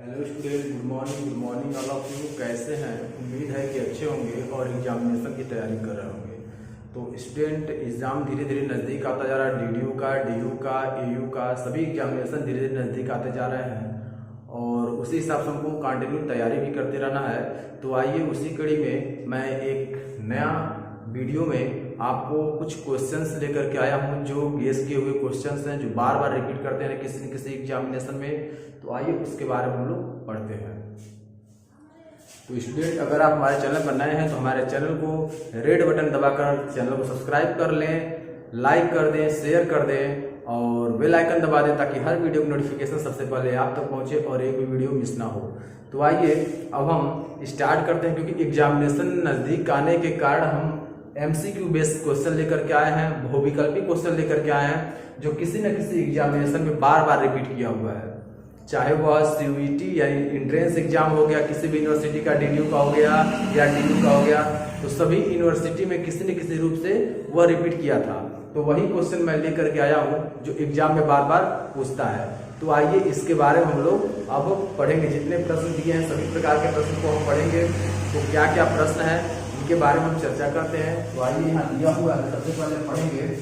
Hello student, good morning all of you. कैसे हैं? उम्मीद है कि अच्छे होंगे और एग्जामिनेशन की तैयारी कर रहे होंगे। तो स्टूडेंट, एग्ज़ाम धीरे धीरे नज़दीक आता जा रहा है। DDU का, DU का, AU का सभी एग्जामिनेशन धीरे धीरे नज़दीक आते जा रहे हैं और उसी हिसाब से हमको कंटिन्यू तैयारी भी करते रहना है। तो आइए उसी कड़ी में मैं एक नया वीडियो में आपको कुछ क्वेश्चंस लेकर के आया हूं, जो गेस किए हुए क्वेश्चंस हैं, जो बार बार रिपीट करते हैं किसी न किसी एग्जामिनेशन में। तो आइए उसके बारे में हम लोग पढ़ते हैं। तो स्टूडेंट, अगर आप हमारे चैनल पर नए हैं तो हमारे चैनल को रेड बटन दबाकर चैनल को सब्सक्राइब कर लें, लाइक कर दें, शेयर कर दें और बेल आइकन दबा दें ताकि हर वीडियो की नोटिफिकेशन सबसे पहले आप तक पहुंचे और एक भी वीडियो मिस ना हो। तो आइए अब हम स्टार्ट करते हैं, क्योंकि एग्जामिनेशन नज़दीक आने के कारण हम MCQ बेस्ड क्वेश्चन लेकर के आए हैं, बहुविकल्पी क्वेश्चन लेकर के आए हैं, जो किसी न किसी एग्जामिनेशन में बार बार रिपीट किया हुआ है। चाहे वह CUET यानी इंट्रेंस एग्जाम हो गया, किसी भी यूनिवर्सिटी का DDU का हो गया या DU का हो गया, तो सभी यूनिवर्सिटी में किसी न किसी रूप से वह रिपीट किया था। तो वही क्वेश्चन मैं लेकर के आया हूँ जो एग्जाम में बार बार पूछता है। तो आइए इसके बारे में हम लोग अब पढ़ेंगे। जितने प्रश्न दिए हैं सभी प्रकार के प्रश्न को हम पढ़ेंगे। तो क्या क्या प्रश्न है इनके बारे में हम चर्चा करते हैं। तो आइए यहाँ दिया हुआ है, सबसे पहले पढ़ेंगे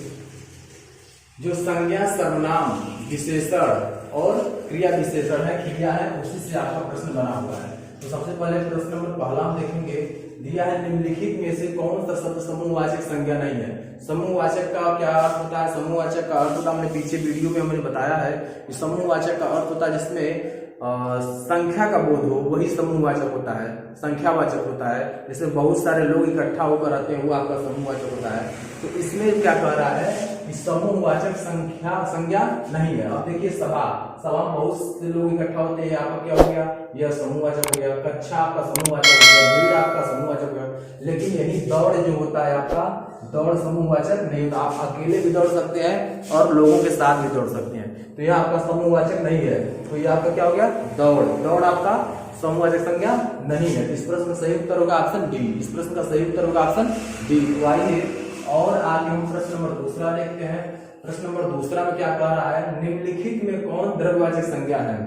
जो संज्ञा, सर्वनाम, विशेषण और क्रिया विशेषण है, क्रिया है, उसी से आपका प्रश्न बना हुआ है। तो सबसे पहले प्रश्न नंबर पहला हम देखेंगे। दिया है निम्नलिखित में से कौन सा शब्द समूहवाचक संज्ञा नहीं है। समूहवाचक का क्या अर्थ होता है? समूहवाचक का अर्थ होता है, हमने पीछे वीडियो में हमने बताया है कि समूहवाचक का अर्थ होता है जिसमें संख्या का बोध हो, वही समूहवाचक होता है, संख्यावाचक होता है। जैसे बहुत सारे लोग इकट्ठा होकर रहते हैं, वो आपका समूहवाचक होता है। तो इसमें क्या कह रहा है कि समूहवाचक संज्ञा नहीं है। अब देखिए सभा में बहुत से लोग इकट्ठा होते हैं, आपका क्या हो गया? यह समूहवाचक हो गया। कक्षा आपका समूहवाचक हो गया, भीड़ आपका समूहवाचक हो गया। लेकिन यही दौड़ जो होता है आपका, दौड़ समूहवाचक नहीं होता। आप अकेले भी दौड़ सकते हैं और लोगों के साथ भी दौड़ सकते हैं, तो यह आपका समूहवाचक नहीं है। तो यह आपका क्या हो गया? दौड़ आपका समूहवाचक संज्ञा नहीं है। इस प्रश्न का सही उत्तर होगा ऑप्शन डी। इस प्रश्न का सही उत्तर होगा ऑप्शन डी। तो आइए और आगे हम प्रश्न नंबर दूसरा देखते हैं। प्रश्न नंबर दूसरा में क्या कह रहा है? निम्नलिखित में कौन द्रव्यवाचक संज्ञा है?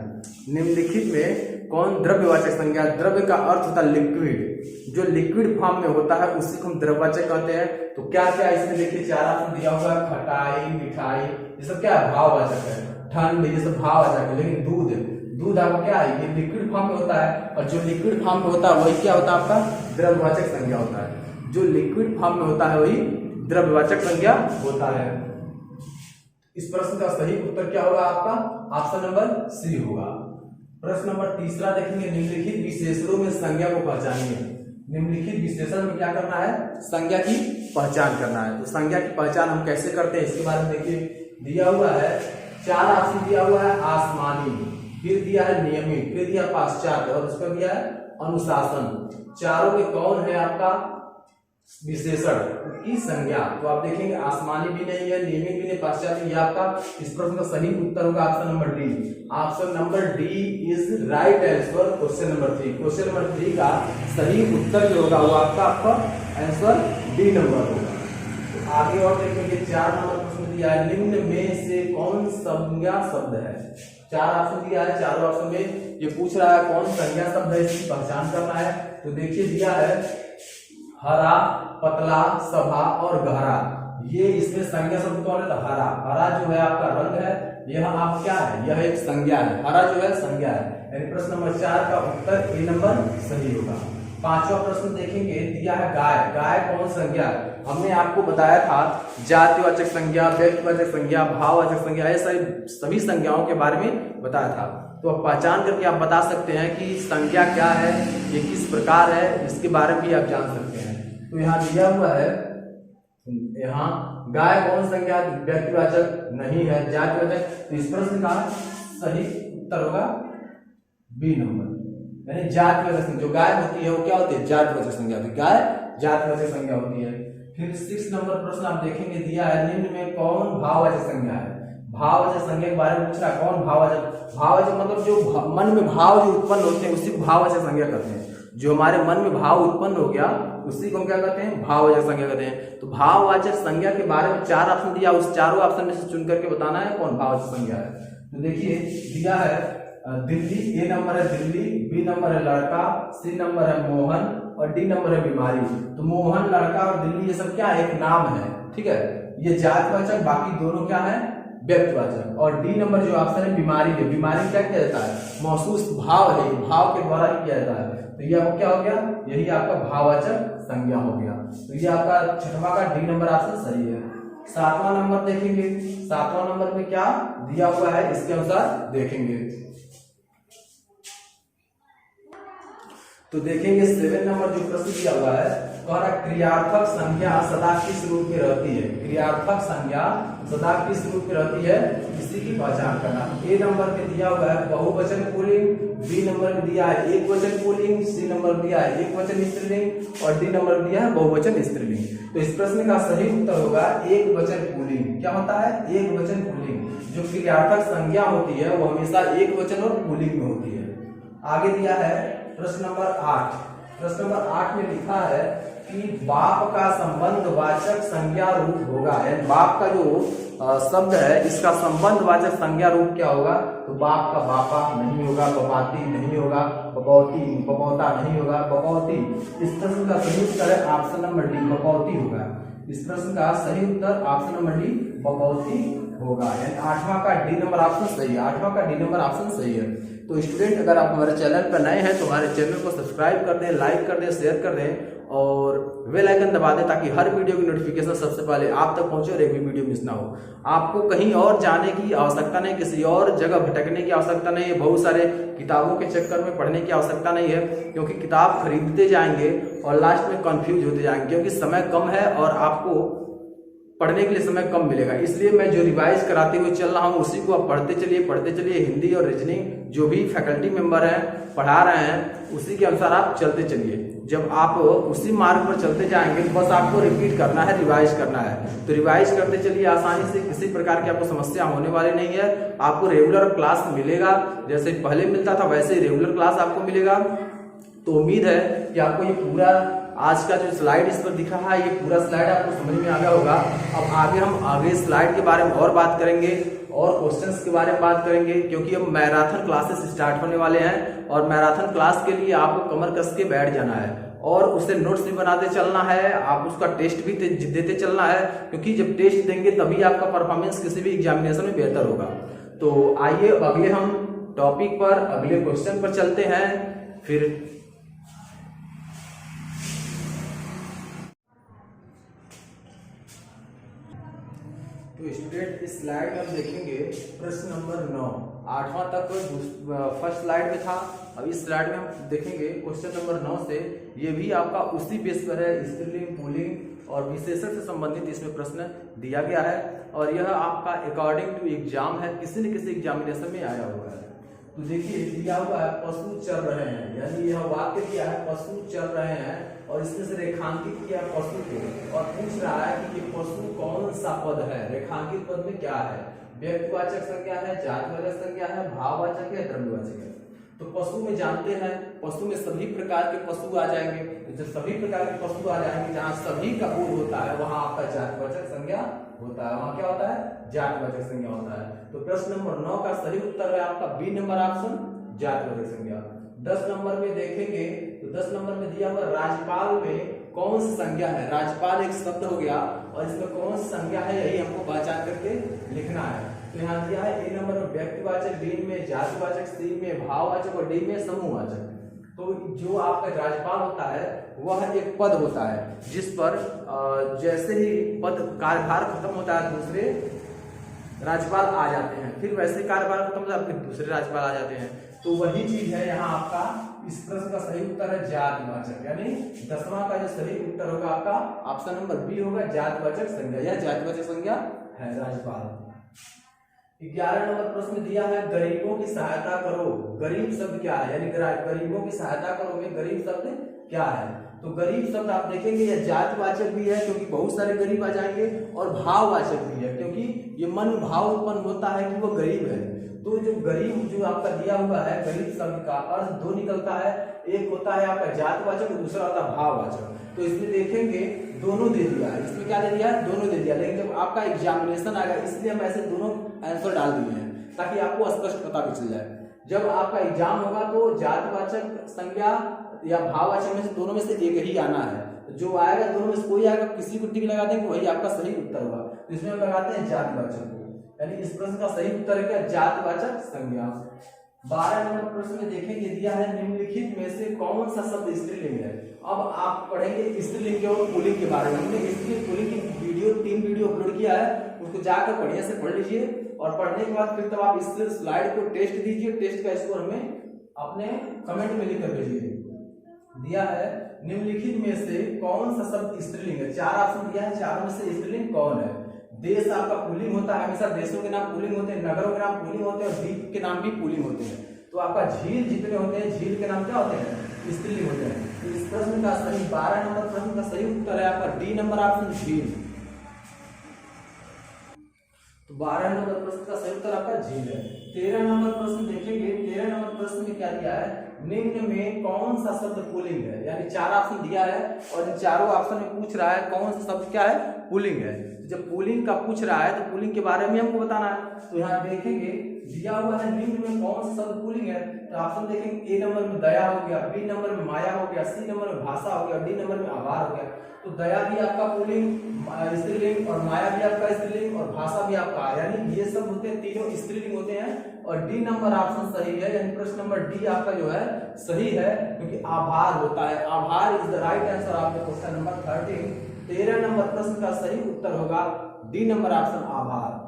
निम्नलिखित में कौन द्रव्यवाचक संज्ञा? द्रव्य का अर्थ होता है लिक्विड। जो लिक्विड फॉर्म में होता है उसी को हम द्रव्यवाचक कहते हैं। तो क्या क्या इसमें देखिए चार ऑप्शन दिया हुआ है। खटाई, मिठाई, ये सब क्या है? भाववाचक है। ठंड, ये सब भाववाचक है। लेकिन दूध आपका क्या है? ये लिक्विड फॉर्म में होता है, और जो लिक्विड फॉर्म में होता है वही क्या होता है? आपका द्रव्यवाचक संज्ञा होता है। जो लिक्विड फॉर्म में होता है वही द्रव्यवाचक संज्ञा होता है। इस प्रश्न का सही उत्तर क्या होगा? आपका ऑप्शन नंबर सी होगा। प्रश्न नंबर तीसरा देखेंगे। निम्नलिखित विशेषणों में संज्ञा को पहचानिए। निम्नलिखित विशेषण में क्या करना है? संज्ञा की पहचान करना है। तो संज्ञा की पहचान हम कैसे करते हैं इसके बारे में देखिए। दिया हुआ है चार ऑप्शन दिया हुआ है। आसमानी, फिर दिया है नियमित, फिर दिया पाश्चात्य और उसका दिया है अनुशासन। चारों में कौन है आपका विशेषण की संज्ञा? तो आप देखेंगे आसमानी भी नहीं है, नियमित भी नहीं, पाश्चात्य। ये आपका इस प्रश्न का सही उत्तर होगा option number D. Option number D is right answer. Question number 3, question number 3 का सही उत्तर जो होगा वो आपका आंसर डी नंबर होगा। तो आगे और देखेंगे 4 नंबर प्रश्न दिया है। निम्न में से कौन संज्ञा शब्द है? 4 ऑप्शन दिया है, चारों ऑप्शन में ये पूछ रहा है कौन संज्ञा शब्द है, इसकी पहचान करना है। तो देखिए दिया है हरा, पतला, सभा और गहरा। ये इसमें संज्ञा शब्द कौन है? तो हरा जो है आपका रंग है, यह आप क्या है? यह एक संज्ञा है। हरा जो है संज्ञा है। यानी प्रश्न नंबर 4 का उत्तर ए नंबर सही होगा। 5वां प्रश्न देखेंगे। दिया है गाय। गाय कौन संज्ञा है? हमने आपको बताया था जातिवाचक संज्ञा, व्यक्तिवाचक संज्ञा, भाववाचक संज्ञा, ऐसे सभी संज्ञाओं के बारे में बताया था। तो अब पहचान करके आप बता सकते हैं कि संज्ञा क्या है, ये किस प्रकार है, इसके बारे में भी आप जान सकते हैं। तो यहाँ दिया हुआ है, यहाँ गाय कौन संज्ञा? व्यक्तिवाचक नहीं है, जातिवाचक। तो इस प्रश्न का सही उत्तर होगा बी नंबर, यानी जातिवाचक संज्ञा। जो गाय होती है वो क्या होती है? जातिवाचक संज्ञा होती है। गाय जातिवाचक संज्ञा होती है। फिर 6 नंबर प्रश्न आप देखेंगे। दिया है निम्न में कौन भाववाचक संज्ञा है? भाववाचक संज्ञा के बारे में पूछ रहा है। कौन भाववाचक? भाववाचक मतलब जो मन में भाव जो उत्पन्न होते हैं उसी को भाववाचक संज्ञा कहते हैं। जो हमारे मन में भाव उत्पन्न हो गया उसी को हम क्या कहते हैं? भाववाचक संज्ञा कहते हैं। तो भाववाचक संज्ञा के बारे में 4 ऑप्शन दिया, उस चारों ऑप्शन में से चुन करके बताना है कौन भाववाचक संज्ञा है। तो देखिए दिया है दिल्ली, ए नंबर है दिल्ली, बी नंबर है लड़का, सी नंबर है मोहन और डी नंबर है बीमारी। तो मोहन, लड़का और दिल्ली ये सब क्या है, एक नाम है, ठीक है, ये जातिवाचक, बाकी दोनों क्या है, व्यक्तिवाचक। और डी नंबर जो ऑप्शन है बीमारी है, बीमारी क्या किया जाता है, महसूस भाव है, भाव के द्वारा ही किया जाता है। तो ये आपका क्या हो गया, यही आपका भाववाचक संज्ञा हो गया। तो ये आपका छठवां का डी नंबर ऑप्शन सही है। सातवां नंबर देखेंगे, सातवां नंबर में क्या दिया हुआ है इसके अनुसार देखेंगे। तो देखेंगे 7 नंबर जो प्रश्न दिया हुआ है, कह रहा क्रियार्थक संज्ञा सदा किस रूप में रहती है, क्रियार्थक संज्ञा सदा किस रूप में रहती है, इसी की पहचान करना। ए नंबर में दिया हुआ है बहुवचन पुल्लिंग, बी नंबर में दिया है एक वचन पुल्लिंग, सी नंबर दिया है एक वचन स्त्रीलिंग और डी नंबर दिया है बहुवचन स्त्रीलिंग। तो इस प्रश्न का सही उत्तर होगा एक वचन पुल्लिंग। क्या होता है, एक वचन पुल्लिंग। जो क्रियार्थक संज्ञा होती है वो हमेशा एक वचन और पुल्लिंग में होती है। आगे दिया है प्रश्न नंबर 8। प्रश्न नंबर 8 में लिखा है कि बाप का संबंध वाचक संज्ञा रूप होगा, यानी बाप का जो शब्द है इसका संबंध वाचक संज्ञा रूप क्या होगा, तो बाप का बापा नहीं होगा, बपाती नहीं होगा, बपौती बपौता नहीं होगा, बपौती। इस प्रश्न का सही उत्तर है ऑप्शन नंबर डी, बपौती होगा। इस प्रश्न का सही उत्तर ऑप्शन नंबर डी बपौती होगा, यानी 8वां का डी नंबर ऑप्शन सही है, 8वां का डी नंबर ऑप्शन सही है। तो स्टूडेंट अगर आप हमारे चैनल पर नए हैं तो हमारे चैनल को सब्सक्राइब कर दें, लाइक कर दें, शेयर कर दें और बेल आइकन दबा दें ताकि हर वीडियो की नोटिफिकेशन सबसे पहले आप तक पहुंचे और एक भी वीडियो मिस ना हो। आपको कहीं और जाने की आवश्यकता नहीं, किसी और जगह भटकने की आवश्यकता नहीं है, बहुत सारे किताबों के चक्कर में पढ़ने की आवश्यकता नहीं है, क्योंकि किताब खरीदते जाएंगे और लास्ट में कंफ्यूज होते जाएंगे, क्योंकि समय कम है और आपको पढ़ने के लिए समय कम मिलेगा। इसलिए मैं जो रिवाइज कराते हुए चल रहा हूँ उसी को आप पढ़ते चलिए। हिंदी और रीजनिंग जो भी फैकल्टी मेंबर हैं पढ़ा रहे हैं उसी के अनुसार आप चलते चलिए। जब आप उसी मार्ग पर चलते जाएंगे तो बस आपको रिपीट करना है, रिवाइज करना है। तो रिवाइज करते चलिए आसानी से, किसी प्रकार की आपको समस्या होने वाली नहीं है। आपको रेगुलर क्लास मिलेगा, जैसे पहले मिलता था वैसे ही रेगुलर क्लास आपको मिलेगा। तो उम्मीद है कि आपको ये पूरा आज का जो स्लाइड इस पर दिखा है ये पूरा स्लाइड आपको समझ में आ गया होगा। अब हम आगे स्लाइड के बारे में और बात करेंगे और क्वेश्चंस के बारे में बात करेंगे, क्योंकि अब मैराथन क्लासेस स्टार्ट होने वाले हैं और मैराथन क्लास के लिए आपको कमर कस के बैठ जाना है और उससे नोट्स भी बनाते चलना है, आप उसका टेस्ट भी देते चलना है, क्योंकि जब टेस्ट देंगे तभी आपका परफॉर्मेंस किसी भी एग्जामिनेशन में बेहतर होगा। तो आइए अगले हम टॉपिक पर, अगले क्वेश्चन पर चलते हैं। फिर तो स्टूडेंट इस स्लाइड में हम देखेंगे प्रश्न नंबर 9, 8वां तक फर्स्ट स्लाइड में था। अब इस स्लाइड में हम देखेंगे क्वेश्चन नंबर 9 से, ये भी आपका उसी बेस पर है, स्त्रीलिंग पुल्लिंग और विशेषण से संबंधित इसमें प्रश्न दिया गया है और यह आपका अकॉर्डिंग टू एग्जाम है, किसी न किसी एग्जामिनेशन में आया हुआ है। तो देखिए दिया हुआ है पशु चल रहे हैं, यानी यह वाक्य दिया है पशु चल रहे हैं और इसमें से रेखांकित किया पशु को और पूछ रहा है कि ये पशु कौन सा पद है, रेखांकित पद में क्या है, व्यक्तिवाचक संज्ञा है, जातिवाचक संज्ञा है, भाववाचक है, द्रव्यवाचक है। तो पशु में जानते हैं, पशु में सभी प्रकार के पशु आ जाएंगे। जब सभी प्रकार के पशु आ जाएंगे, जहाँ सभी का बोध होता है वहां आपका जातिवाचक संज्ञा होता है, वहां क्या होता है, जातिवाचक संज्ञा होता है। तो प्रश्न नंबर 9 का सही उत्तर है आपका बी नंबर ऑप्शन, जातिवाचक संज्ञा। 10 नंबर में देखेंगे तो 10 नंबर में दिया हुआ राज्यपाल में कौन सी संज्ञा है, राज्यपाल एक शब्द हो गया और इसमें कौन सी संज्ञा है यही हमको पहचान करके लिखना है। तो यहाँ दिया है ए नंबर में व्यक्तिवाचक, बी में जातिवाचक, सी में भाववाचक और डी में समूहवाचक। तो जो आपका राज्यपाल होता है वह एक पद होता है जिस पर जैसे ही पद कार्यभार खत्म होता है दूसरे राज्यपाल आ जाते हैं, फिर वैसे कार्यभार खत्म होता है फिर दूसरे राज्यपाल आ जाते हैं। तो वही चीज है यहाँ आपका, इस प्रश्न का सही उत्तर है जातिवाचक, यानी 10वां का जो सही उत्तर होगा आपका ऑप्शन नंबर बी होगा, जातिवाचक संज्ञा। यह जातिवाचक संज्ञा है राज्यपाल। 11 नंबर प्रश्न दिया है गरीबों की सहायता करो, गरीब शब्द क्या है, यानी गरीबों की सहायता करो में गरीब शब्द क्या है। तो गरीब शब्द आप देखेंगे यह जातिवाचक भी है क्योंकि बहुत सारे गरीब आ जाएंगे और भाववाचक भी है क्योंकि ये मन में भाव उत्पन्न होता है कि वो गरीब है। तो जो गरीब जो आपका दिया हुआ है, गरीब शब्द का अर्थ दो निकलता है, एक होता है आपका जातिवाचक और दूसरा होता है भाववाचक। तो इसमें देखेंगे दोनों दे दिया है, इसमें क्या दे दिया है, दोनों दे दिया, लेकिन जब आपका एग्जामिनेशन आएगा इसलिए हम ऐसे दोनों आंसर डाल दिए हैं ताकि आपको स्पष्ट पता भी चल जाए। जब आपका एग्जाम होगा तो जातिवाचक संज्ञा या भाववाचक में से दोनों में से एक ही आना है। जो आएगा दोनों में से कोई आएगा, किसी को टिक लगा देंगे, वही आपका सही उत्तर होगा। तो इसमें हम लगाते हैं जातिवाचक को, यानी इस प्रश्न का सही उत्तर है क्या, जातिवाचक संज्ञा। 12 नंबर प्रश्न में देखेंगे दिया है निम्नलिखित में से कौन सा शब्द स्त्रीलिंग है। अब आप पढ़ेंगे स्त्रीलिंग और पुल्लिंग के बारे में। हमने स्त्रीलिंग पुल्लिंग की वीडियो 3 वीडियो अपलोड किया है, उसको जाकर बढ़िया से पढ़ लीजिए और पढ़ने के बाद फिर तब आप इस स्लाइड को टेस्ट दीजिए। टेस्ट का स्कोर हमें अपने कमेंट में लिख कर भेजिए। दिया है निम्नलिखित में से कौन सा शब्द स्त्रीलिंग है। 4 ऑप्शन दिया है, चारों में से स्त्रीलिंग कौन है। देश आपका पुल्लिंग होता है, हमेशा देशों के नाम पुल्लिंग होते हैं, नगरों के नाम पुल्लिंग होते हैं और द्वीप के नाम भी पुल्लिंग होते हैं। तो आपका झील जितने होते हैं, झील के नाम क्या होते हैं, स्त्रीलिंग होते हैं। तो इस प्रश्न का सही 12 नंबर प्रश्न का सही उत्तर है आपका डी नंबर ऑप्शन झील। तो 12 नंबर प्रश्न का सही उत्तर आपका झील है। 13 नंबर प्रश्न देखेंगे। 13 नंबर प्रश्न में क्या दिया है, निम्न में कौन सा शब्द पुल्लिंग है। यानी 4 ऑप्शन दिया है और इन चारों ऑप्शन में पूछ रहा है कौन सा शब्द क्या है, पुल्लिंग है। जब पुल्लिंग का पूछ रहा है तो पुल्लिंग के बारे में हमको बताना है। तो यहाँ देखेंगे दिया हुआ है निम्न में कौन सा शब्द पुल्लिंग है। तो ऑप्शन देखेंगे, ए नंबर में दया हो गया, बी नंबर में माया हो गया, सी नंबर में भाषा हो गया, डी नंबर में आभार हो गया। तो दया भी आपका पुल्लिंग स्त्रीलिंग और माया भी आपका स्त्रीलिंग और भाषा भी आपका, यानी ये सब होते हैं तीनों स्त्रीलिंग होते हैं। और डी नंबर ऑप्शन सही है, यानी प्रश्न नंबर डी आपका जो है सही है, क्योंकि आभार होता है। आभार इज द राइट आंसर आपके क्वेश्चन नंबर 13। 13 नंबर प्रश्न का सही उत्तर होगा डी नंबर ऑप्शन आभार।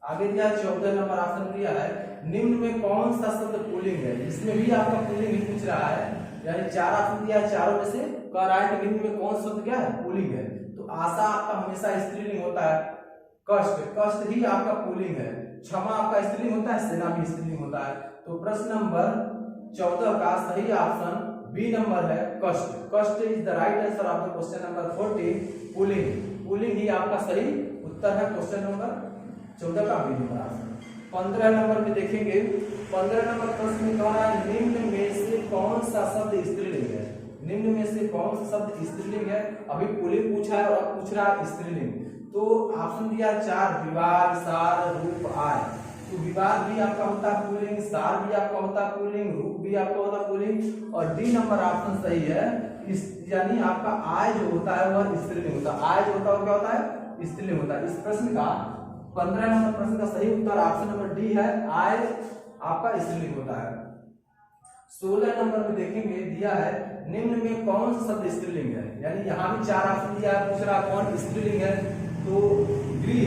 आगे दिया 14 नंबर ऑप्शन दिया है निम्न में कौन सा शब्द पुल्लिंग है। इसमें भी आपका पुल्लिंग ही पूछ रहा है, यानी 4 ऑप्शन दिया है, चारों में से कह रहा है कि निम्न में कौन सा शब्द क्या है, पुल्लिंग है। तो आशा आपका हमेशा स्त्रीलिंग होता है, कष्ट ही आपका पुल्लिंग है, क्षमा आपका स्त्रीलिंग होता है, सेना भी स्त्रीलिंग होता है। तो प्रश्न नंबर 14 का सही ऑप्शन बी नंबर है कष्ट। कष्ट is the right answer of the question number 14 पुल्लिंग। पुल्लिंग ही आपका सही उत्तर है क्वेश्चन नंबर 14 का बी नंबर ऑप्शन। 15 नंबर में देखेंगे। 15 नंबर प्रश्न में कह रहा है निम्न में से कौन सा शब्द स्त्रीलिंग है। निम्न में से कौन सा शब्द स्त्रीलिंग है। अभी पुल्लिंग पूछा है और पूछ रहा है स्त्रीलिंग। तो ऑप्शन दिया 4, विवाद, सार, रूप, आय। तो विवाद भी आपका होता है पुल्लिंग, सार भी आपका होता है पुल्लिंग, रूप भी आपका होता है पुल्लिंग। और डी नंबर ऑप्शन सही है, यानी आपका आय जो होता है वह स्त्रीलिंग होता है। आय जो होता है क्या होता है, स्त्रीलिंग होता है। इस प्रश्न का 15 नंबर प्रश्न का सही उत्तर ऑप्शन नंबर डी है, आय आपका स्त्रीलिंग होता है। 16 नंबर में देखेंगे दिया है निम्न में कौन सा शब्द स्त्रीलिंग है। यानी यहाँ भी 4 ऑप्शन दिया है, पूछ रहा कौन स्त्रीलिंग है। तो गृह,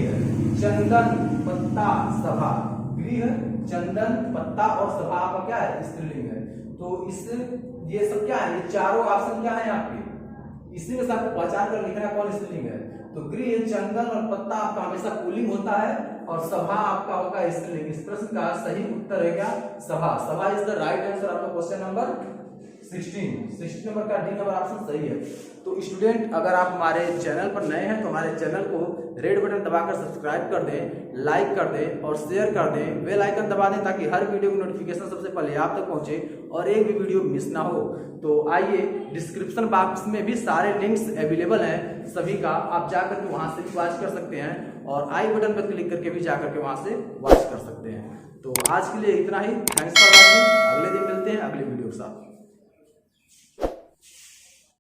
चंदन, पत्ता, सभा। गृह, चंदन, पत्ता और सभा आपका क्या है, स्त्रीलिंग है। तो इस ये सब क्या है, ये चारों ऑप्शन क्या है आपके, इसी में से आपको पहचान कर लिखना है कौन स्त्रीलिंग है। तो गृह, चंदन और पत्ता आपका हमेशा पुल्लिंग होता है और सभा आपका होगा स्त्रीलिंग। इस प्रश्न का सही उत्तर है क्या, सभा। सभा is the right answer of the question number 16 number का डी नंबर ऑप्शन सही है। तो स्टूडेंट, अगर आप हमारे चैनल पर नए हैं तो हमारे चैनल को रेड बटन दबाकर सब्सक्राइब कर दें, लाइक कर दें और शेयर कर दें, बेल आइकन दबा दें ताकि हर वीडियो की नोटिफिकेशन सबसे पहले आप तक पहुंचे और एक भी वीडियो मिस ना हो। तो आइए, डिस्क्रिप्शन बॉक्स में भी सारे लिंक्स अवेलेबल हैं सभी का, आप जाकर के वहां से भी वॉच कर सकते हैं और आई बटन पर क्लिक करके भी जाकर के वहां से वॉच कर सकते हैं। तो आज के लिए इतना ही। Thanks for watching. अगले दिन मिलते हैं अगले वीडियो के साथ।